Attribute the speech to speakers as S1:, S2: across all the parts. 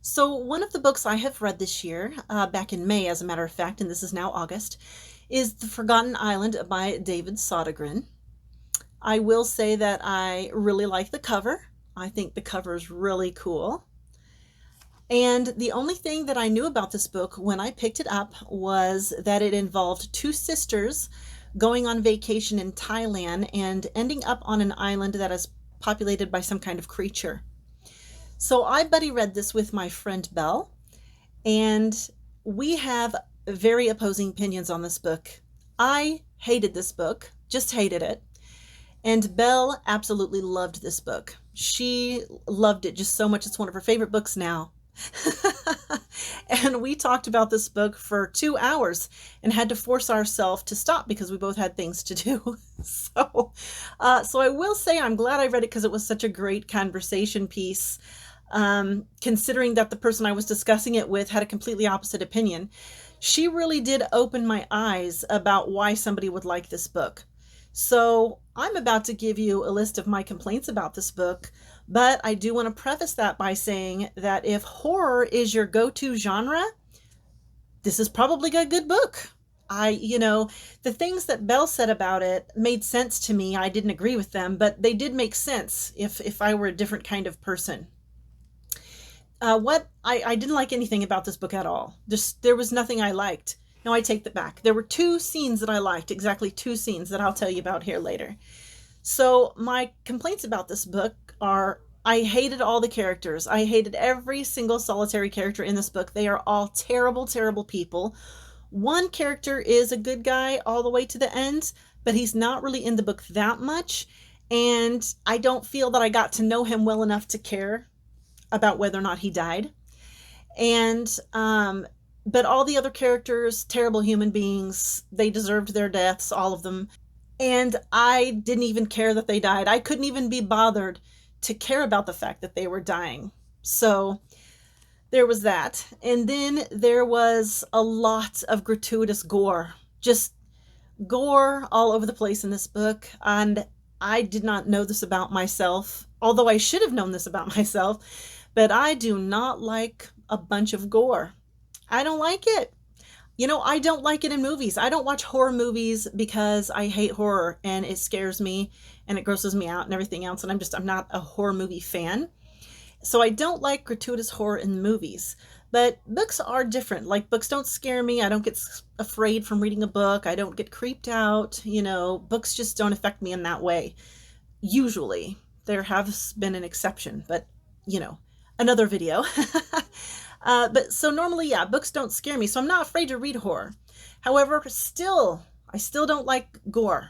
S1: So, one of the books I have read this year, back in May, as a matter of fact, and this is now August, is The Forgotten Island by David Sodergren. I will say that I really like the cover. I think the cover is really cool. And the only thing that I knew about this book when I picked it up was that it involved two sisters going on vacation in Thailand and ending up on an island that is populated by some kind of creature. So I buddy read this with my friend Belle, and we have very opposing opinions on this book. I hated this book, just hated it. And Belle absolutely loved this book. She loved it just so much. It's one of her favorite books now. And we talked about this book for 2 hours and had to force ourselves to stop because we both had things to do. So I will say I'm glad I read it because it was such a great conversation piece. Considering that the person I was discussing it with had a completely opposite opinion, she really did open my eyes about why somebody would like this book. So I'm about to give you a list of my complaints about this book, but I do want to preface that by saying that if horror is your go-to genre, this is probably a good book. The things that Belle said about it made sense to me. I didn't agree with them, but they did make sense if I were a different kind of person. What I didn't like anything about this book at all. Just there was nothing I liked. No, I take that back. There were two scenes that I liked, exactly two scenes that I'll tell you about here later. So my complaints about this book are I hated all the characters. I hated every single solitary character in this book. They are all terrible, terrible people. One character is a good guy all the way to the end, but he's not really in the book that much. And I don't feel that I got to know him well enough to care about whether or not he died. And but all the other characters, terrible human beings, they deserved their deaths, all of them. And I didn't even care that they died. I couldn't even be bothered to care about the fact that they were dying. So there was that. And then there was a lot of gratuitous gore. Just gore all over the place in this book. And I did not know this about myself, although I should have known this about myself, but I do not like a bunch of gore. I don't like it. I don't like it in movies. I don't watch horror movies because I hate horror and it scares me and it grosses me out and everything else. And I'm not a horror movie fan. So I don't like gratuitous horror in movies. But books are different. Like, books don't scare me. I don't get afraid from reading a book. I don't get creeped out. Books just don't affect me in that way. Usually. There has been an exception, but, another video. But so normally, yeah, books don't scare me, so I'm not afraid to read horror. However, I still don't like gore.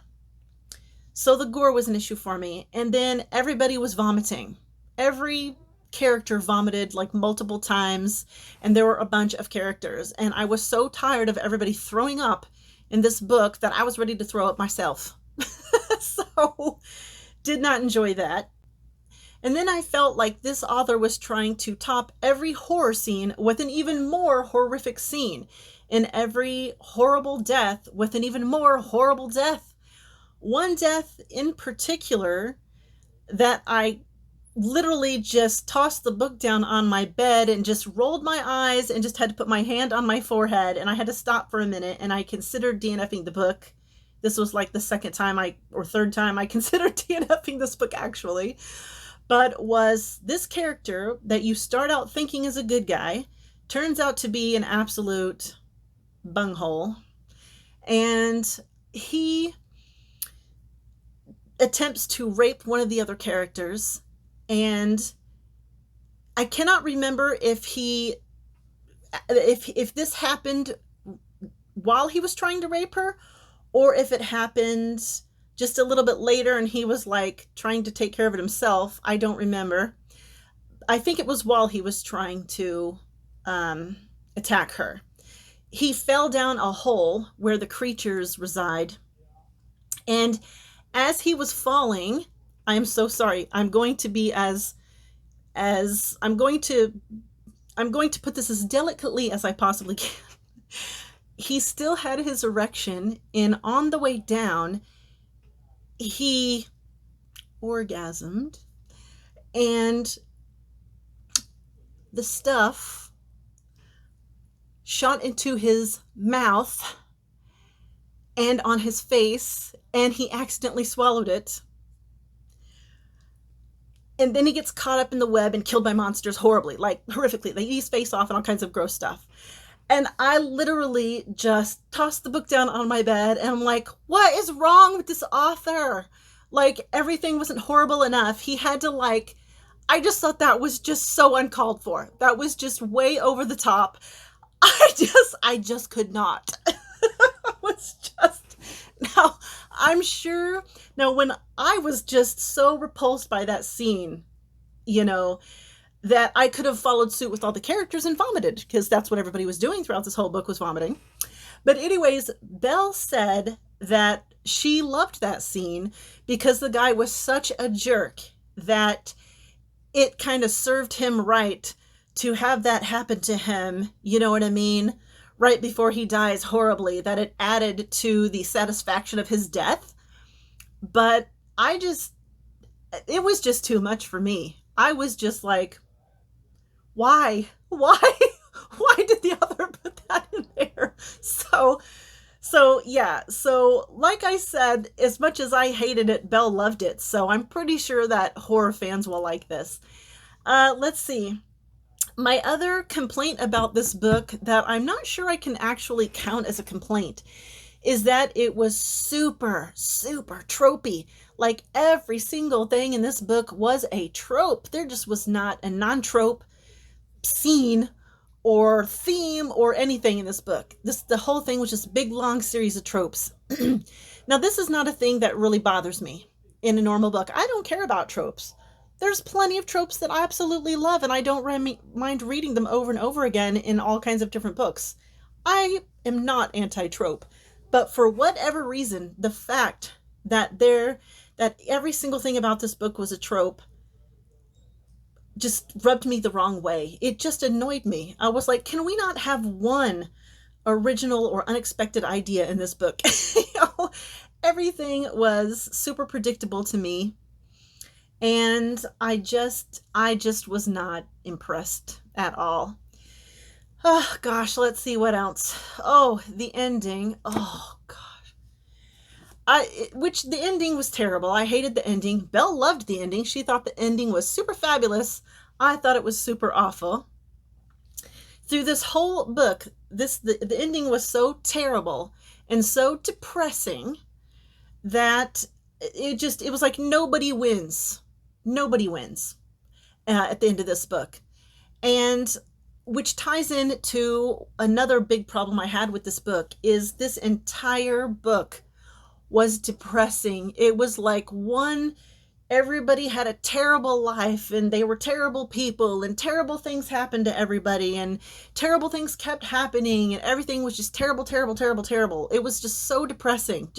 S1: So the gore was an issue for me. And then everybody was vomiting. Every character vomited like multiple times, and there were a bunch of characters. And I was so tired of everybody throwing up in this book that I was ready to throw up myself. So, did not enjoy that. And then I felt like this author was trying to top every horror scene with an even more horrific scene, and every horrible death with an even more horrible death. One death in particular that I literally just tossed the book down on my bed and just rolled my eyes and just had to put my hand on my forehead, and I had to stop for a minute, and I considered DNFing the book. This was like the third time I considered DNFing this book, actually. But was this character that you start out thinking is a good guy, turns out to be an absolute bunghole, and he attempts to rape one of the other characters, and I cannot remember if this happened while he was trying to rape her, or if it happened just a little bit later and he was like trying to take care of it himself. I don't remember. I think it was while he was trying to attack her. He fell down a hole where the creatures reside. And as he was falling, I am so sorry. I'm going to put this as delicately as I possibly can. He still had his erection, and on the way down, he orgasmed, and the stuff shot into his mouth and on his face, and he accidentally swallowed it. And then he gets caught up in the web and killed by monsters horribly, like horrifically. They eat his face off and all kinds of gross stuff. And I literally just tossed the book down on my bed and I'm like, what is wrong with this author? Like, everything wasn't horrible enough. He had to, like, I just thought that was just so uncalled for. That was just way over the top. I just could not. It was just, now, I'm sure, now when I was just so repulsed by that scene, that I could have followed suit with all the characters and vomited, because that's what everybody was doing throughout this whole book, was vomiting. But anyways, Belle said that she loved that scene because the guy was such a jerk that it kind of served him right to have that happen to him, you know what I mean? Right before he dies horribly, that it added to the satisfaction of his death. But it was just too much for me. I was just like, why did the author put that in there? So yeah, so like I said, as much as I hated it, Belle loved it. So I'm pretty sure that horror fans will like this. Let's see. My other complaint about this book that I'm not sure I can actually count as a complaint is that it was super, super tropey. Like, every single thing in this book was a trope. There just was not a non-trope scene or theme or anything in this book. The whole thing was just a big, long series of tropes. Now, this is not a thing that really bothers me in a normal book. I don't care about tropes. There's plenty of tropes that I absolutely love, and I don't mind reading them over and over again in all kinds of different books. I am not anti-trope, but for whatever reason, the fact that every single thing about this book was a trope just rubbed me the wrong way. It just annoyed me. I was like, can we not have one original or unexpected idea in this book? Everything was super predictable to me. And I just was not impressed at all. Oh, gosh, let's see what else. Oh, the ending. Oh, gosh. The ending was terrible. I hated the ending. Belle loved the ending. She thought the ending was super fabulous. I thought it was super awful. Through this whole book, the ending was so terrible and so depressing that it was like nobody wins. Nobody wins at the end of this book. And which ties in to another big problem I had with this book, is this entire book was depressing. It was like everybody had a terrible life and they were terrible people and terrible things happened to everybody and terrible things kept happening and everything was just terrible, terrible, terrible, terrible. It was just so depressing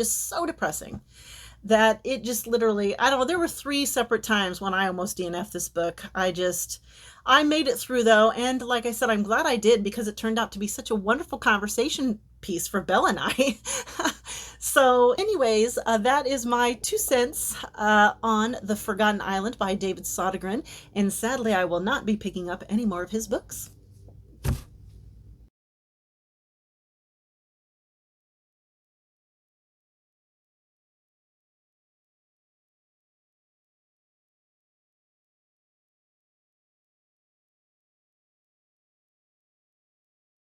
S1: that it just literally, I don't know, there were 3 separate times when I almost DNF'd this book. I made it through though, and like I said, I'm glad I did, because it turned out to be such a wonderful conversation piece for Belle and I. So anyways, that is my 2 cents on The Forgotten Island by David Sodergren, and sadly I will not be picking up any more of his books.